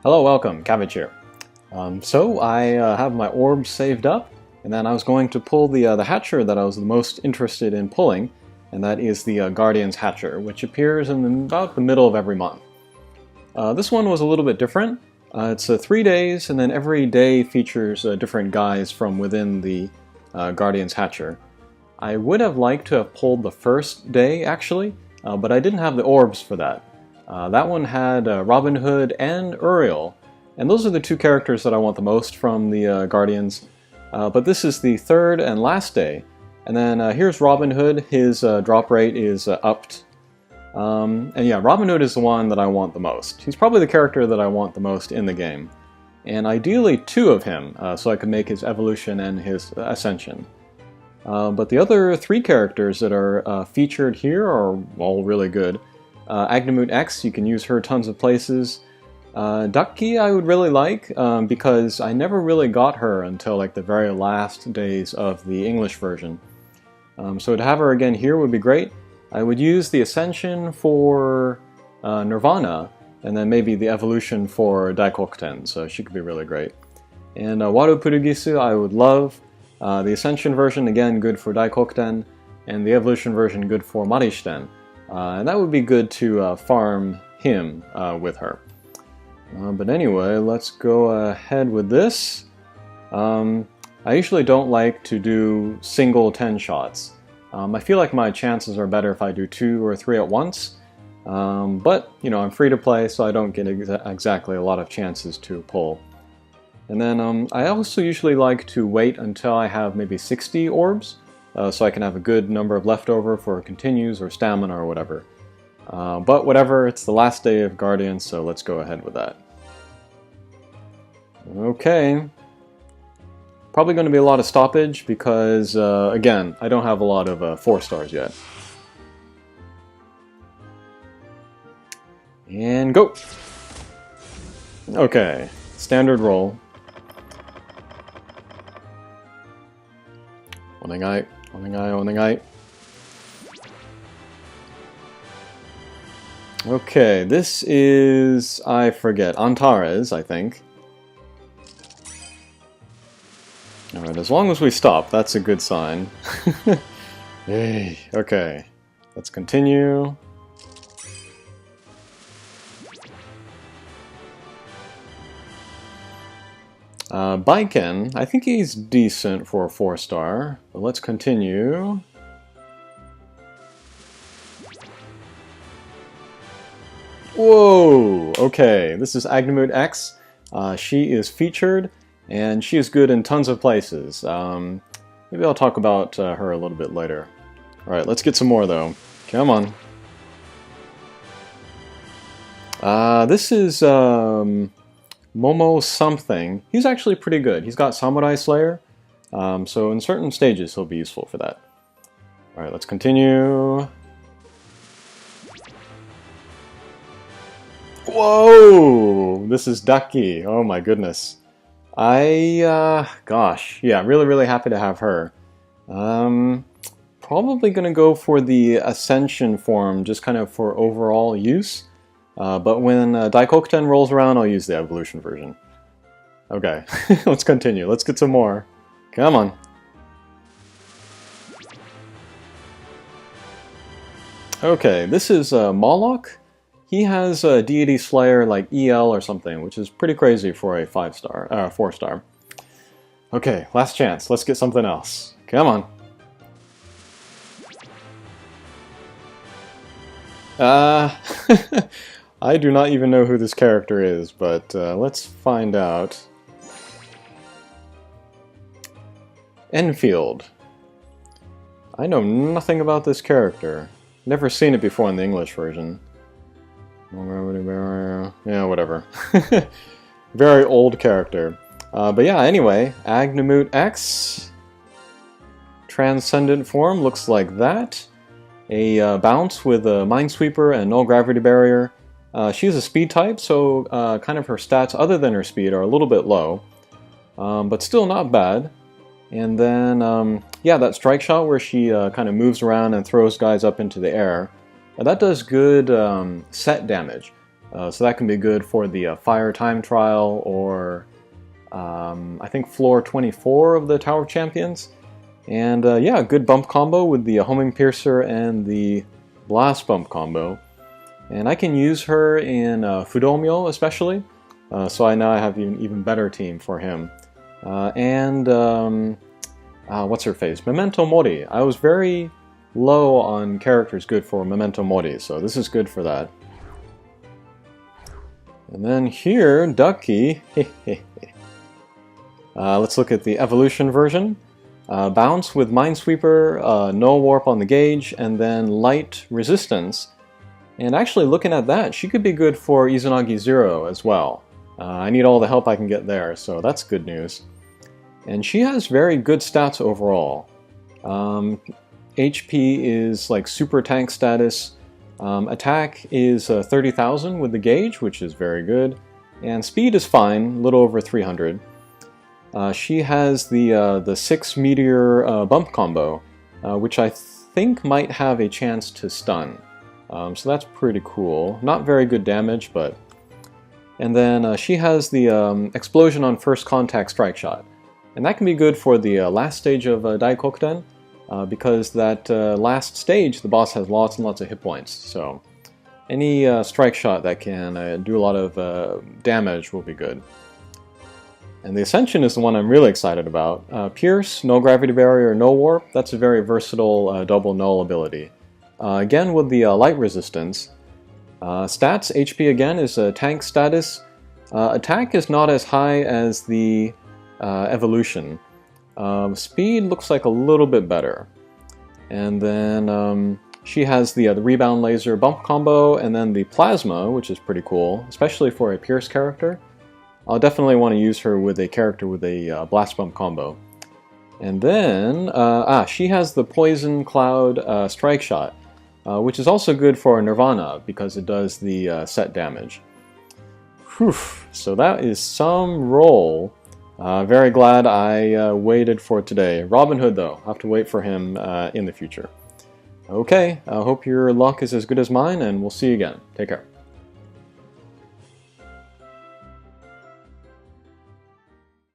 Hello, welcome, Cabbage here. So I have my orbs saved up, and then I was going to pull the hatcher that I was the most interested in pulling, and that is the Guardian's Hatcher, which appears in about the middle of every month. This one was a little bit different. It's 3 days, and then every day features different guys from within the Guardian's Hatcher. I would have liked to have pulled the first day, actually, but I didn't have the orbs for that. That one had Robin Hood and Uriel, and those are the two characters that I want the most from the Guardians. But this is the third and last day, and then here's Robin Hood. His drop rate is upped. And yeah, Robin Hood is the one that I want the most. He's probably the character that I want the most in the game. And ideally two of him, so I could make his evolution and his ascension. But the other three characters that are featured here are all really good. Agnemute X, you can use her tons of places. Ducky I would really like, because I never really got her until like the very last days of the English version. So to have her again here would be great. I would use the Ascension for Nirvana, and then maybe the Evolution for Daikokuten, so she could be really great. And Wado Purugisu I would love. The Ascension version, again, good for Daikokuten, and the Evolution version good for Marishiten. And that would be good to farm him with her. But anyway, let's go ahead with this. I usually don't like to do single 10 shots. I feel like my chances are better if I do 2 or 3 at once. But, you know, I'm free to play, so I don't get exactly a lot of chances to pull. And then I also usually like to wait until I have maybe 60 orbs. So I can have a good number of leftover for continues or stamina or whatever. But whatever, it's the last day of Guardians, so let's go ahead with that. Okay. Probably going to be a lot of stoppage because, again, I don't have a lot of 4 stars yet. And go! Okay, standard roll. Onegai. Okay, this is, I forget, Antares, I think. Alright, as long as we stop, that's a good sign. Hey, okay, let's continue. Baiken, I think he's decent for a 4-star, but let's continue. Whoa! Okay, this is Agnemute X. She is featured, and she is good in tons of places. Maybe I'll talk about her a little bit later. Alright, let's get some more though. Come on. This is Momo something. He's actually pretty good. He's got Samurai Slayer, so in certain stages he'll be useful for that. Alright, let's continue. Whoa! This is Ducky. Oh my goodness. Gosh, yeah, really happy to have her. Probably gonna go for the Ascension form, just kind of for overall use. But when Daikokuten rolls around, I'll use the Evolution version. Okay, let's continue. Let's get some more. Come on. Okay, this is Moloch. He has a Deity Slayer like EL or something, which is pretty crazy for a 4-star. Okay, last chance. Let's get something else. Come on. I do not even know who this character is, but let's find out. Enfield. I know nothing about this character. Never seen it before in the English version. Yeah, whatever. Very old character. But yeah, anyway, Agnemute X. Transcendent form looks like that. A bounce with a Minesweeper and Null Gravity Barrier. She's a speed type, so kind of her stats other than her speed are a little bit low. But still not bad. And then, yeah, that strike shot where she kind of moves around and throws guys up into the air. That does good set damage. So that can be good for the Fire Time Trial, or I think floor 24 of the Tower of Champions. And yeah, good bump combo with the Homing Piercer and the Blast Bump combo. And I can use her in Fudomyo especially, so I know I have an even better team for him. What's her face? Memento Mori. I was very low on characters good for Memento Mori, so this is good for that. And then here, Ducky. Let's look at the evolution version. Bounce with Minesweeper, no warp on the gauge, and then light resistance. And actually, looking at that, she could be good for Izanagi Zero as well. I need all the help I can get there, so that's good news. And she has very good stats overall. HP is like super tank status. Attack is 30,000 with the gauge, which is very good. And speed is fine, a little over 300. She has the 6 meteor bump combo, which I think might have a chance to stun. So that's pretty cool. Not very good damage, but... And then she has the explosion on first contact strike shot. And that can be good for the last stage of Daikokuten, because that last stage, the boss has lots and lots of hit points. So any strike shot that can do a lot of damage will be good. And the Ascension is the one I'm really excited about. Pierce, no gravity barrier, no warp. That's a very versatile double null ability. Again with the light resistance. Stats, HP again is tank status. Attack is not as high as the evolution. Speed looks like a little bit better. And then she has the rebound laser bump combo, and then the plasma, which is pretty cool, especially for a Pierce character. I'll definitely want to use her with a character with a blast bump combo. And then, she has the poison cloud strike shot, which is also good for Nirvana because it does the set damage. Whew, so that is some roll. Very glad I waited for today. Robin Hood, though, I'll have to wait for him in the future. Okay, I hope your luck is as good as mine, and we'll see you again. Take care.